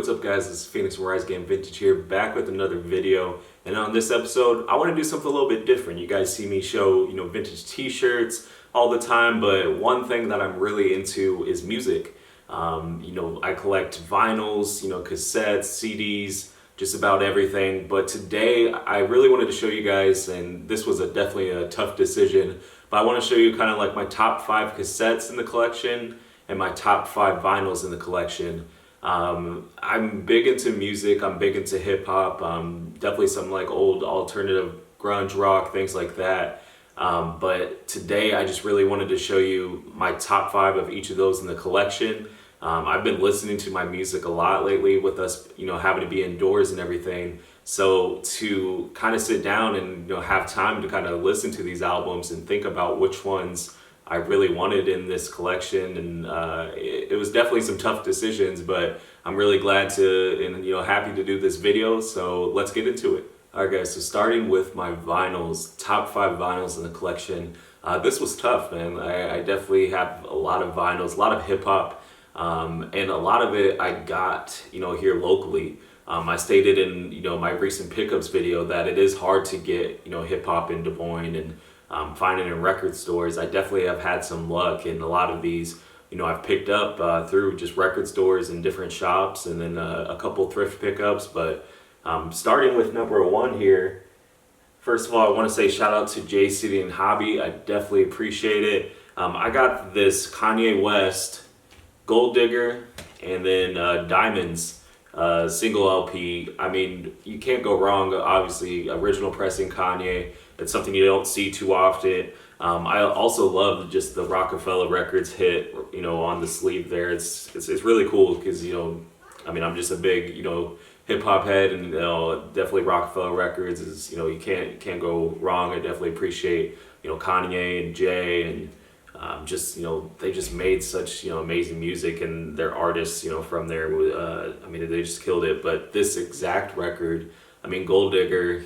what's up guys, this is Phoenix from Rise Game Vintage here, back with another video. And on this episode, I want to do something a little bit different. You guys see me show, vintage t-shirts all the time, but one thing that I'm really into is music. I collect vinyls, cassettes, CDs, just about everything. But today, I really wanted to show you guys, and this was definitely a tough decision, but I want to show you kind of like my top 5 cassettes in the collection and my top 5 vinyls in the collection. I'm big into music, I'm big into hip hop, definitely some like old alternative grunge rock, things like that. But today I just really wanted to show you my top 5 of each of those in the collection. I've been listening to my music a lot lately with us, having to be indoors and everything. So to kind of sit down and, have time to kind of listen to these albums and think about which ones I really wanted in this collection, and it was definitely some tough decisions, but I'm really glad to and happy to do this video, so let's get into it. Alright guys, so starting with my vinyls, top 5 vinyls in the collection. This was tough, man. I definitely have a lot of vinyls, a lot of hip hop, and a lot of it I got here locally. I stated in my recent pickups video that it is hard to get hip hop in Des Moines and finding in record stores. I definitely have had some luck, and a lot of these I've picked up through just record stores and different shops, and then a couple thrift pickups. But starting with number 1 here, first of all, I want to say shout out to J City and Hobby. I definitely appreciate it. I got this Kanye West Gold Digger and then Diamonds single LP. I mean, you can't go wrong. Obviously, original pressing Kanye. It's something you don't see too often. I also love just the Rockefeller Records hit, on the sleeve there. It's really cool because I'm just a big hip hop head, and definitely Rockefeller Records is you can't go wrong. I definitely appreciate Kanye and Jay, and they just made such amazing music, and their artists from there. They just killed it. But this exact record, Gold Digger.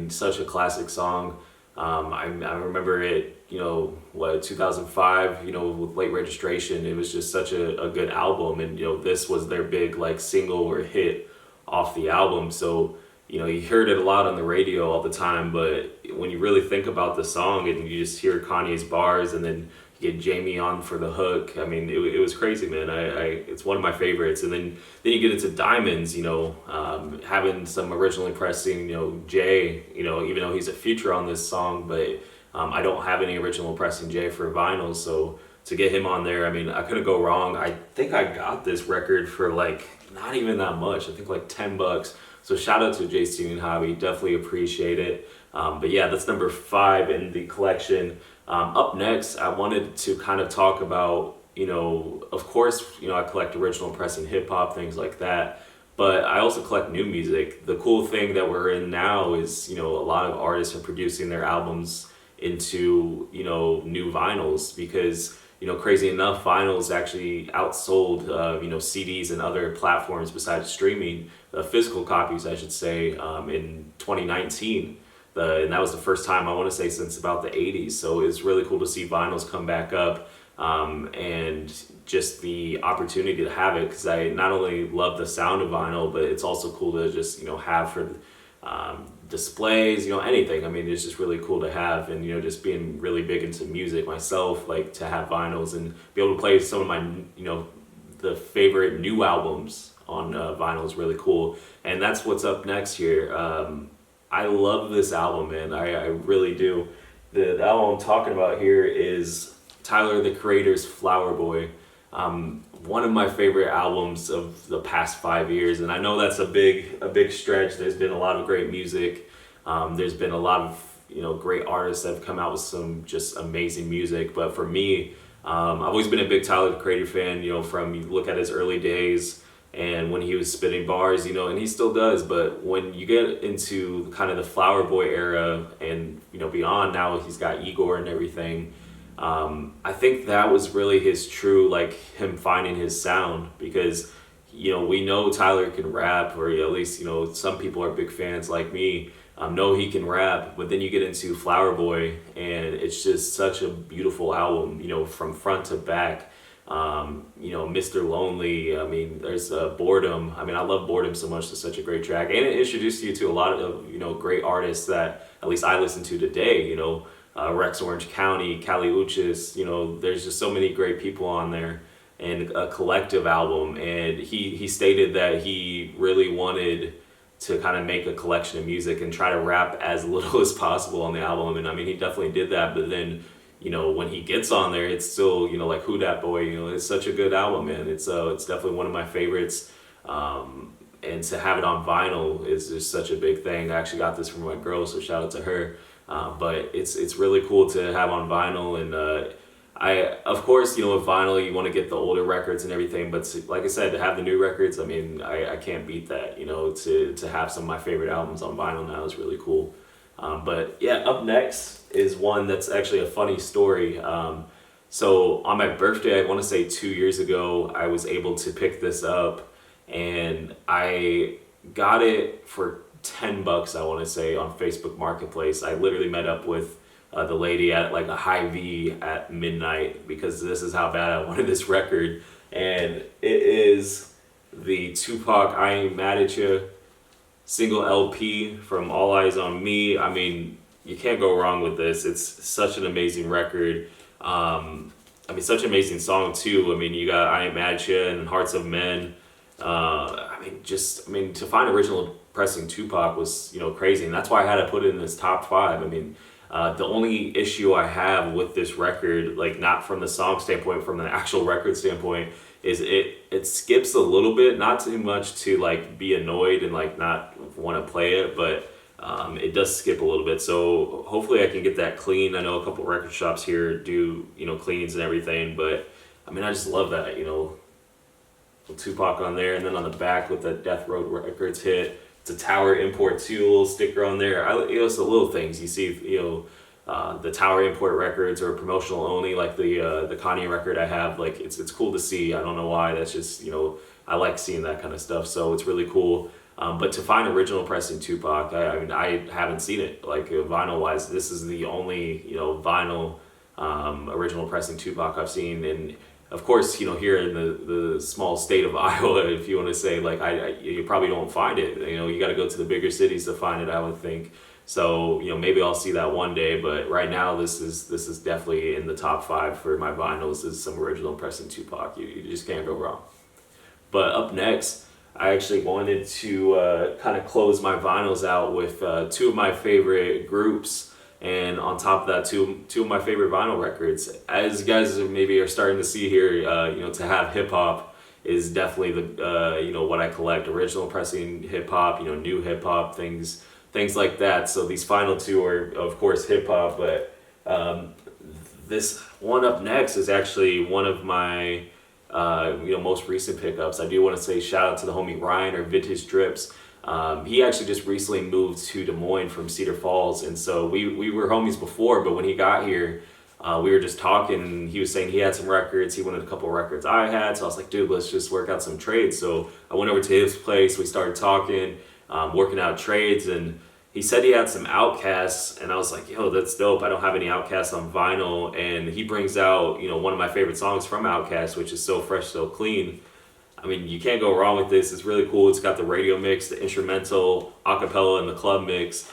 Such a classic song. I remember it, 2005, with Late Registration. It was just such a good album, and this was their big like single or hit off the album. So you heard it a lot on the radio all the time, but when you really think about the song and you just hear Kanye's bars, and then you get Jamie on for the hook, it was crazy, man. It's one of my favorites. And then you get into Diamonds, having some originally pressing, Jay, even though he's a feature on this song, but I don't have any original pressing Jay for vinyl, so to get him on there, I couldn't go wrong. I think I got this record for like not even that much. I think like $10. So shout out to JC and Hobby, definitely appreciate it. But yeah, that's number 5 in the collection. Up next, I wanted to kind of talk about, of course, I collect original pressing hip hop, things like that, but I also collect new music. The cool thing that we're in now is, a lot of artists are producing their albums into, new vinyls, because, crazy enough, vinyls actually outsold, CDs and other platforms besides streaming, physical copies, I should say, in 2019. And that was the first time, I want to say, since about the 80s. So it's really cool to see vinyls come back up, and just the opportunity to have it, because I not only love the sound of vinyl, but it's also cool to just have for displays, anything. It's just really cool to have, and just being really big into music myself, like to have vinyls and be able to play some of my the favorite new albums on vinyl is really cool. And that's what's up next here. I love this album, man. I really do. The album I'm talking about here is Tyler, the Creator's Flower Boy. One of my favorite albums of the past 5 years, and I know that's a big stretch. There's been a lot of great music. There's been a lot of great artists that have come out with some just amazing music. But for me, I've always been a big Tyler, the Creator fan. From you look at his early days, and when he was spitting bars, and he still does, but when you get into kind of the Flower Boy era and, beyond, now he's got Igor and everything, I think that was really his true, like, him finding his sound, because, we know Tyler can rap, or at least, some people are big fans like me, know he can rap, but then you get into Flower Boy, and it's just such a beautiful album, from front to back. Mr. Lonely. I mean, there's Boredom. I mean, I love Boredom so much. It's such a great track, and it introduced you to a lot of great artists that at least I listen to today. Rex Orange County, Kali Uchis. There's just so many great people on there, and a collective album. And he stated that he really wanted to kind of make a collection of music and try to rap as little as possible on the album. And I mean, he definitely did that. But then, when he gets on there, it's still, like Who Dat Boy, it's such a good album, man. It's definitely one of my favorites. And to have it on vinyl is just such a big thing. I actually got this from my girl, so shout out to her. But it's really cool to have on vinyl. And of course, with vinyl, you want to get the older records and everything, but like I said, to have the new records, I mean, I can't beat that. To have some of my favorite albums on vinyl now is really cool. But yeah, up next is one that's actually a funny story. So on my birthday, I want to say 2 years ago, I was able to pick this up, and I got it for $10, I want to say, on Facebook Marketplace. I literally met up with the lady at like a Hy-Vee at midnight because this is how bad I wanted this record. And it is the Tupac I Ain't Mad at You single LP from All Eyes on Me. I mean, you can't go wrong with this. It's such an amazing record. Such an amazing song too. I mean, you got I Ain't Mad at You and Hearts of Men. To find original pressing Tupac was, crazy. And that's why I had to put it in this top 5. I mean, the only issue I have with this record, like not from the song standpoint, from the actual record standpoint, is it skips a little bit, not too much to like be annoyed and like not want to play it, but it does skip a little bit. So hopefully I can get that clean. I know a couple record shops here do, cleans and everything, but I mean, I just love that, with Tupac on there, and then on the back with the Death Row Records hit. It's a Tower Import 2 little sticker on there. It's the little things you see. The Tower Import records or promotional only, like the Kanye record I have. Like it's cool to see. I don't know why. That's just I like seeing that kind of stuff. So it's really cool. But to find original pressing Tupac, I haven't seen it. Like vinyl wise, this is the only vinyl original pressing Tupac I've seen. And of course, here in the small state of Iowa, if you want to say, like, you probably don't find it. You got to go to the bigger cities to find it, I would think. So, maybe I'll see that one day. But right now, this is definitely in the top 5 for my vinyls. Is some original pressing Tupac. You just can't go wrong. But up next, I actually wanted to kind of close my vinyls out with 2 of my favorite groups. And on top of that, two of my favorite vinyl records. As you guys maybe are starting to see here, to have hip hop is definitely the what I collect. Original pressing hip hop, new hip hop things like that. So these final 2 are of course hip hop, but this one up next is actually one of my most recent pickups. I do want to say shout out to the homie Ryan or Vintage Drips. He actually just recently moved to Des Moines from Cedar Falls, and so we were homies before, but when he got here, we were just talking, and he was saying he had some records, he wanted a couple records I had, so I was like, dude, let's just work out some trades. So I went over to his place, we started talking, working out trades, and he said he had some OUTKAST, and I was like, yo, that's dope. I don't have any OUTKAST on vinyl, and he brings out, one of my favorite songs from OUTKAST, which is So Fresh, So Clean. I mean, you can't go wrong with this. It's really cool. It's got the radio mix, the instrumental, acapella, and the club mix.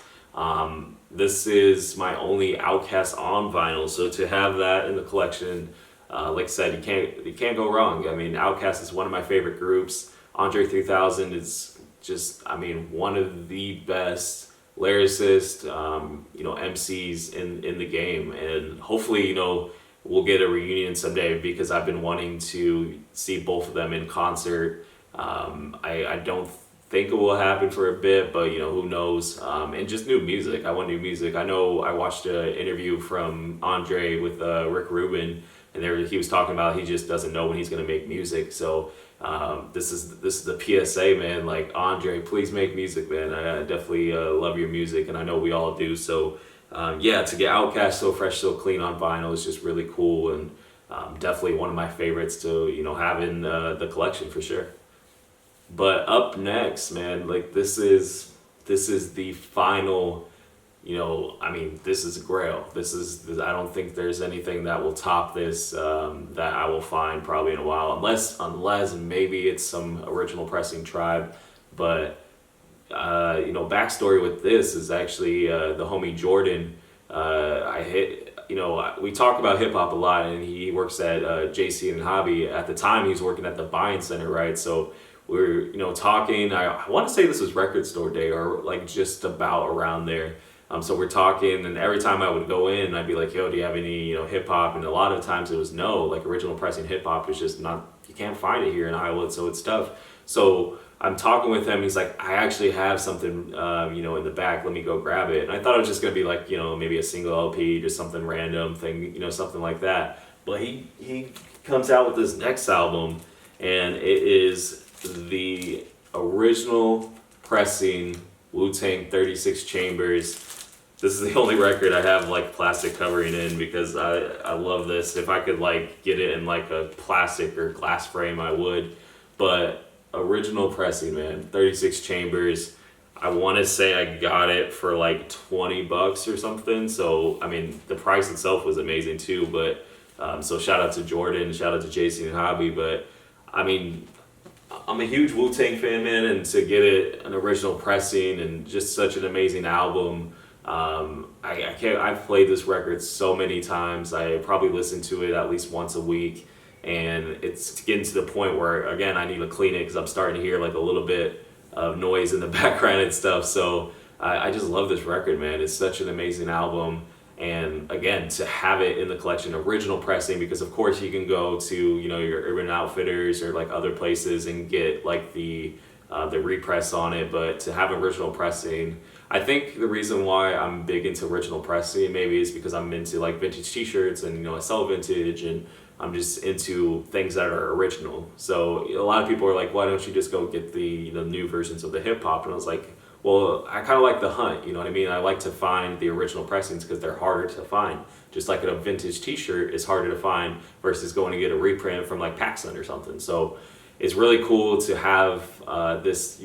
This is my only OUTKAST on vinyl, so to have that in the collection, like I said, you can't go wrong. I mean, OUTKAST is one of my favorite groups. Andre 3000 is just, one of the best lyricists, MCs in the game, and hopefully, we'll get a reunion someday because I've been wanting to see both of them in concert. I don't think it will happen for a bit, but who knows? And just new music. I want new music. I know I watched an interview from Andre with Rick Rubin, and he was talking about he just doesn't know when he's gonna make music. So this is the PSA, man. Like, Andre, please make music, man. I definitely love your music, and I know we all do. So. To get OUTKAST So Fresh, So Clean on vinyl is just really cool, and definitely one of my favorites to have in the collection for sure. But up next, man, like this is the final I mean, this is Grail. I don't think there's anything that will top this that I will find probably in a while, unless maybe it's some original pressing Tribe. But backstory with this is actually the homie Jordan. We talk about hip hop a lot, and he works at JC and Hobby. At the time, he was working at the Buying Center, right? So we're talking. I want to say this was Record Store Day or like just about around there. So we're talking, and every time I would go in, I'd be like, "Yo, do you have any hip hop?" And a lot of times it was no. Like original pressing hip hop is just not. You can't find it here in Iowa, so it's tough. So I'm talking with him. He's like, I actually have something, in the back. Let me go grab it. And I thought it was just gonna be like, maybe a single LP, just something random thing, something like that. But he comes out with this next album, and it is the original pressing WuTang 36 Chambers. This is the only record I have like plastic covering in because I love this. If I could like get it in like a plastic or glass frame, I would. But original pressing, man, 36 Chambers. I want to say I got it for like $20 or something. So I mean, the price itself was amazing too. But so shout out to Jordan, shout out to JC and Hobby. But I mean, I'm a huge Wu-Tang fan, man, and to get it an original pressing and just such an amazing album. I've played this record so many times. I probably listen to it at least once a week, and it's getting to the point where again I need to clean it because I'm starting to hear like a little bit of noise in the background and stuff. So I just love this record, man. It's such an amazing album, and again to have it in the collection original pressing, because of course you can go to your Urban Outfitters or like other places and get like the repress on it, but to have original pressing, I think the reason why I'm big into original pressing maybe is because I'm into like vintage t-shirts and I sell vintage, and I'm just into things that are original. So a lot of people are like, why don't you just go get the new versions of the hip hop? And I was like, well, I kind of like the hunt, you know what I mean? I like to find the original pressings because they're harder to find. Just like a vintage t-shirt is harder to find versus going to get a reprint from like PacSun or something. So it's really cool to have this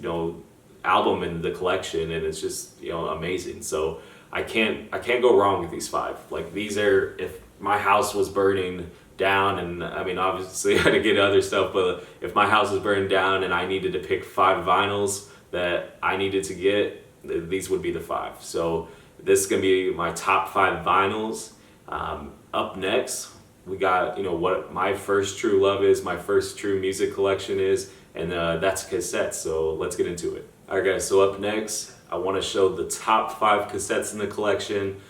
album in the collection, and it's just amazing. So I can't go wrong with these 5. Like these are, if my house was burning down, and I mean obviously I had to get other stuff, but if my house was burning down and I needed to pick 5 vinyls that I needed to get, these would be the 5. So this is gonna be my top 5 vinyls. Up next we got what my first true love is, my first true music collection is, and that's cassettes. So let's get into it. Alright guys, so up next I want to show the top 5 cassettes in the collection.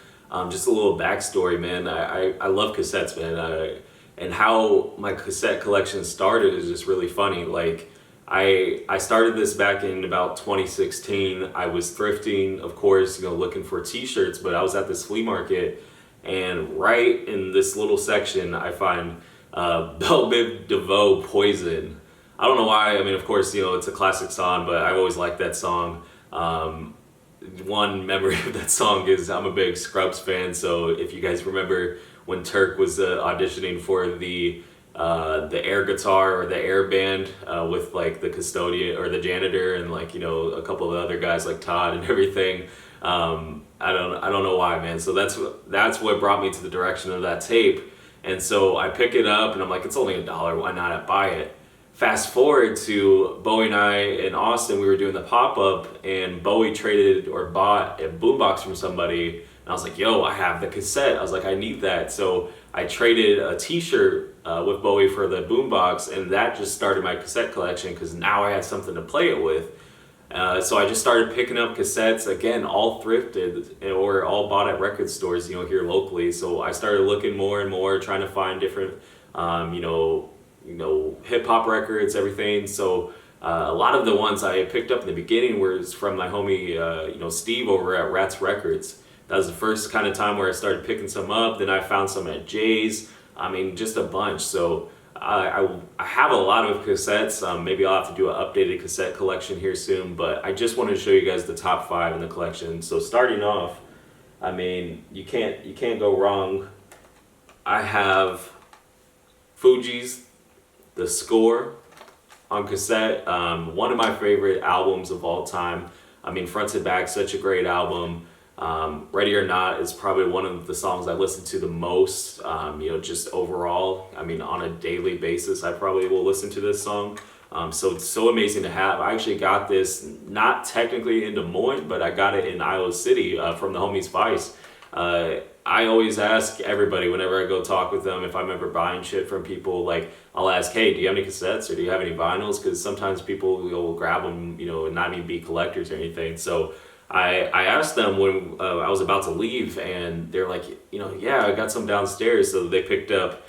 Just a little backstory, man. I love cassettes, man. And how my cassette collection started is just really funny. Like I started this back in about 2016. I was thrifting, of course, looking for t-shirts, but I was at this flea market, and right in this little section I find Belle Biv DeVoe Poison. I don't know why. I mean, of course, it's a classic song, but I've always liked that song. One memory of that song is I'm a big Scrubs fan, so if you guys remember when Turk was auditioning for the air guitar or the air band with like the custodian or the janitor and like a couple of other guys like Todd and everything. I don't know why, man. So that's what brought me to the direction of that tape. And so I pick it up and I'm like, it's only $1. Why not buy it? Fast forward to Bowie and I in Austin, we were doing the pop-up, and Bowie traded or bought a boombox from somebody, and I was like, yo, I have the cassette. I was like, I need that. So I traded a t-shirt with Bowie for the boombox, and that just started my cassette collection because now I had something to play it with. So I just started picking up cassettes, again, all thrifted or all bought at record stores, here locally. So I started looking more and more, trying to find different, hip hop records, everything. So a lot of the ones I picked up in the beginning was from my homie, Steve over at Rats Records. That was the first kind of time where I started picking some up. Then I found some at Jay's. I mean, just a bunch. So I have a lot of cassettes. Maybe I'll have to do an updated cassette collection here soon, but I just wanted to show you guys the top 5 in the collection. So starting off, I mean, you can't go wrong. I have Fugees, The Score on cassette. One of my favorite albums of all time. I mean, front to back, such a great album. Ready or Not is probably one of the songs I listen to the most, just overall. I mean, on a daily basis, I probably will listen to this song. So it's so amazing to have. I actually got this not technically in Des Moines, but I got it in Iowa City from the homies Vice. I always ask everybody whenever I go talk with them if I'm ever buying shit from people, like I'll ask, hey, do you have any cassettes or do you have any vinyls? Because sometimes people will grab them, and not even be collectors or anything. So I asked them when I was about to leave, and they're like, yeah, I got some downstairs. So they picked up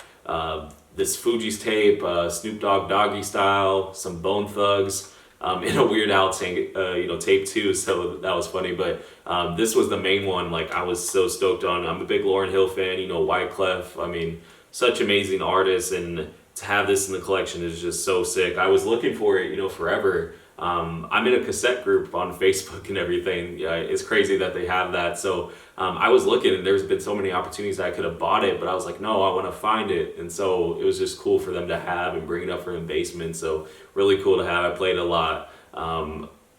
this Fugees tape, Snoop Dogg Doggy Style, some Bone Thugs, in a Weird Al tape too. So that was funny. But this was the main one. Like I was so stoked on. I'm a big Lauryn Hill fan. Wyclef. I mean, such amazing artists, and to have this in the collection is just so sick. I was looking for it, forever. I'm in a cassette group on Facebook and everything. It's crazy that they have that. So I was looking, and there's been so many opportunities that I could have bought it, but I was like, no, I want to find it. And so it was just cool for them to have and bring it up for the basement. So really cool to have. I played a lot.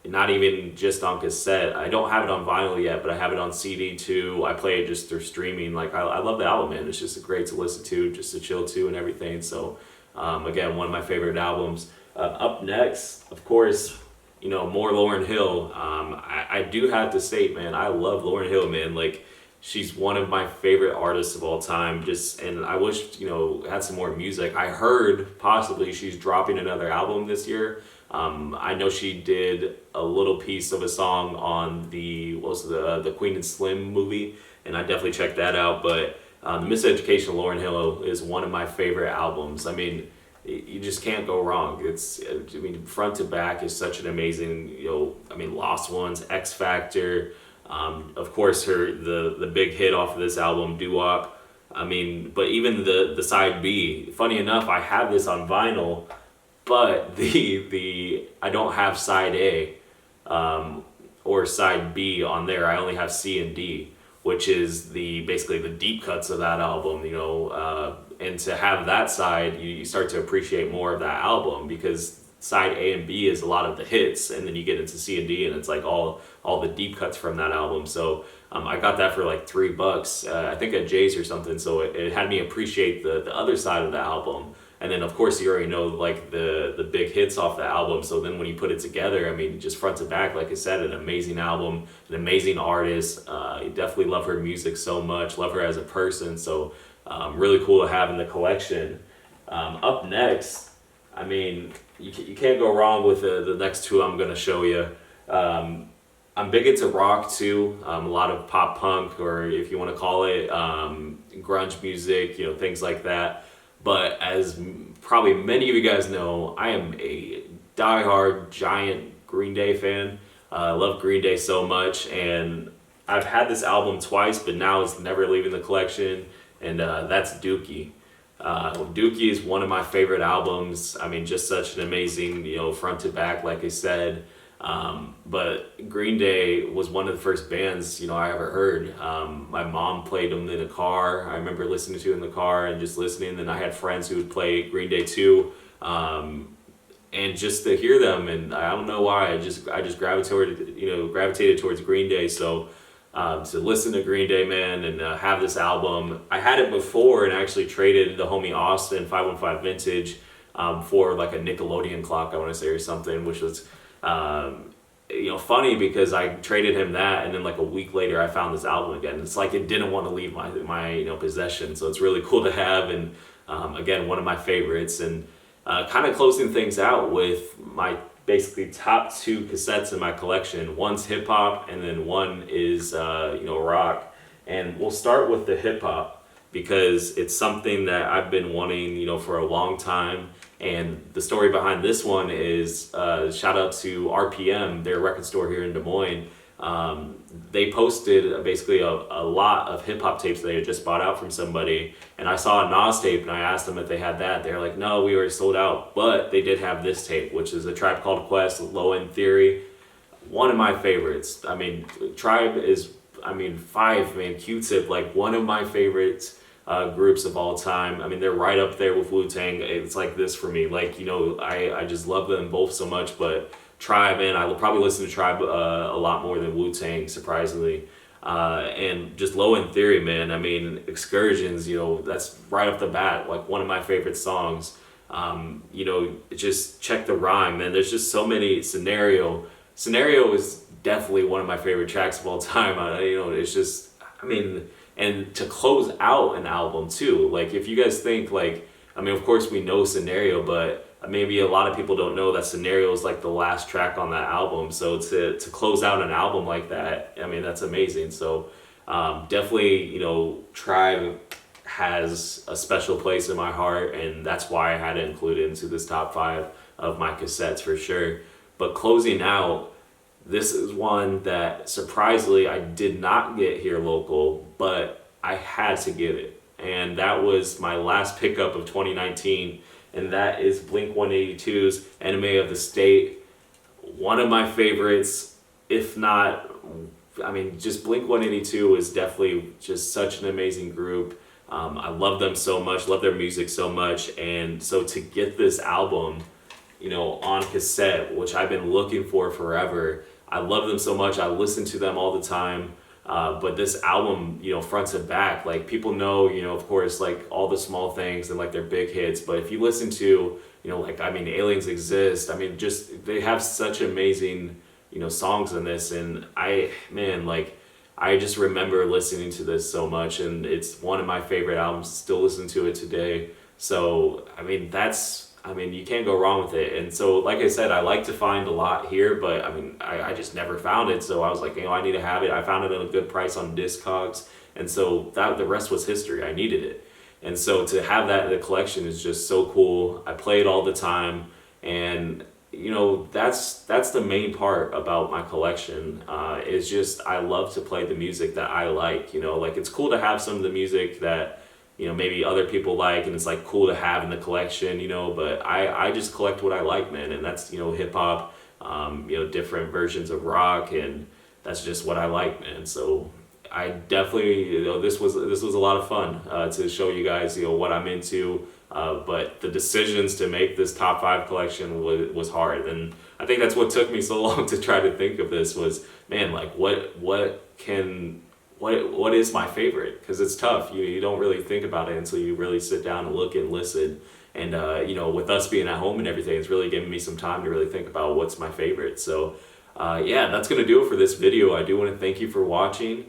Not even just on cassette. I don't have it on vinyl yet, but I have it on CD too. I play it just through streaming. Like I love the album, man. It's just great to listen to, just to chill to and everything. So again, one of my favorite albums. Up next, of course, more Lauryn Hill. I do have to state, man, I love Lauryn Hill, man. Like, she's one of my favorite artists of all time. And I wish, had some more music. I heard possibly she's dropping another album this year. I know she did a little piece of a song on the Queen and Slim movie, and I definitely checked that out. But The Miseducation of Lauryn Hill is one of my favorite albums. I mean, you just can't go wrong. Front to back is such an amazing, Lost Ones, X Factor, of course the big hit off of this album, Doo-Wop. But even the side B, funny enough, I have this on vinyl, but I don't have side A or side B on there. I only have C and D, which is basically the deep cuts of that album, and to have that side, you start to appreciate more of that album, because side A and B is a lot of the hits, and then you get into C and D, and it's like all the deep cuts from that album. So I got that for like $3, I think at Jay's or something. So it had me appreciate the other side of the album. And then of course you already know like the big hits off the album. So then when you put it together, just front to back, like I said, an amazing album, an amazing artist. You definitely love her music so much, love her as a person. So really cool to have in the collection. Up next, you can't go wrong with the next two I'm gonna show you. I'm big into rock too, a lot of pop punk, or if you want to call it grunge music, things like that. But as probably many of you guys know, I am a diehard giant Green Day fan. I love Green Day so much, and I've had this album twice, but now it's never leaving the collection, and that's Dookie. Dookie is one of my favorite albums. Just such an amazing, front to back, like I said. But Green Day was one of the first bands, I ever heard. My mom played them in the car. I remember listening to it in the car and just listening. Then I had friends who would play Green Day too. And just to hear them, and I don't know why, I just gravitated towards Green Day. So to listen to Green Day, man, and have this album. I had it before and actually traded the homie Austin 515 Vintage for like a Nickelodeon clock, I want to say, or something, which was funny because I traded him that, and then like a week later I found this album again. It's like it didn't want to leave my possession. So it's really cool to have, and again, one of my favorites. And kind of closing things out with my basically top two cassettes in my collection. One's hip hop, and then one is rock. And we'll start with the hip hop because it's something that I've been wanting for a long time. And the story behind this one is shout out to RPM, their record store here in Des Moines. They posted basically a lot of hip hop tapes they had just bought out from somebody, and I saw a Nas tape and I asked them if they had that. They're like, no, we already sold out, but they did have this tape, which is a Tribe Called Quest, Low End Theory, one of my favorites. Tribe is, Five, man, Q-Tip, like one of my favorites groups of all time. They're right up there with WuTang. It's like this for me. I just love them both so much, but Tribe, and I will probably listen to Tribe a lot more than WuTang, surprisingly. And just Low End Theory, man. I mean, Excursions, that's right off the bat, like one of my favorite songs. Just check the rhyme, man. There's just so many Scenario. Scenario is definitely one of my favorite tracks of all time. It's just, I mean, and to close out an album too. Like, if you guys think like, I mean, of course we know Scenario, but maybe a lot of people don't know that Scenario is like the last track on that album. So to close out an album like that, I mean, that's amazing. So definitely, Tribe has a special place in my heart, and that's why I had to include it into this top 5 of my cassettes for sure. But closing out, this is one that surprisingly I did not get here local, but I had to get it. And that was my last pickup of 2019, and that is Blink-182's Enemy of the State. One of my favorites, if not, I mean, just Blink-182 is definitely just such an amazing group. I love them so much, love their music so much, and so to get this album, on cassette, which I've been looking for forever, I love them so much, I listen to them all the time. But this album, front to back, like people know, of course, like all the small things and like their big hits. But if you listen to, Aliens Exist, I mean, just they have such amazing, songs in this. And I just remember listening to this so much, and it's one of my favorite albums. Still listen to it today. So, you can't go wrong with it. And so, like I said, I like to find a lot here, but I just never found it. So I was like, I need to have it. I found it at a good price on Discogs. And so the rest was history. I needed it. And so to have that in the collection is just so cool. I play it all the time. And, that's the main part about my collection, is just I love to play the music that I like. Like it's cool to have some of the music that maybe other people like, and it's like cool to have in the collection, but I just collect what I like, man. And that's, hip hop, different versions of rock, and that's just what I like, man. So I definitely, this was a lot of fun, to show you guys, what I'm into. But the decisions to make this top 5 collection was hard. And I think that's what took me so long to try to think of this was, man, like what is my favorite? Because it's tough. You don't really think about it until you really sit down and look and listen. And with us being at home and everything, it's really giving me some time to really think about what's my favorite. So that's gonna do it for this video. I do want to thank you for watching.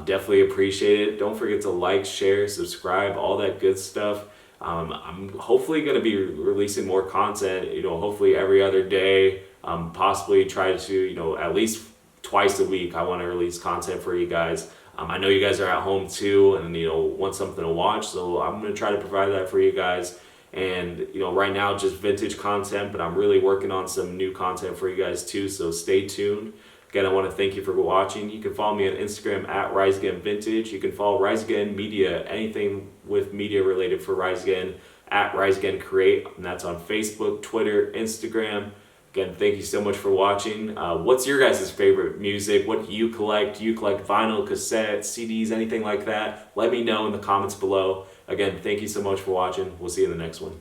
Definitely appreciate it. Don't forget to like, share, subscribe, all that good stuff. I'm hopefully going to be releasing more content, hopefully every other day, possibly try to, at least twice a week. I want to release content for you guys. I know you guys are at home too and, want something to watch. So I'm going to try to provide that for you guys. And, right now just vintage content, but I'm really working on some new content for you guys too. So stay tuned. Again, I want to thank you for watching. You can follow me on Instagram at Rise Again Vintage. You can follow Rise Again Media, anything with media related for Rise Again, at Rise Again Create, and that's on Facebook, Twitter, Instagram. Again, thank you so much for watching. What's your guys' favorite music? What do you collect? Do you collect vinyl, cassettes, CDs, anything like that? Let me know in the comments below. Again, thank you so much for watching. We'll see you in the next one.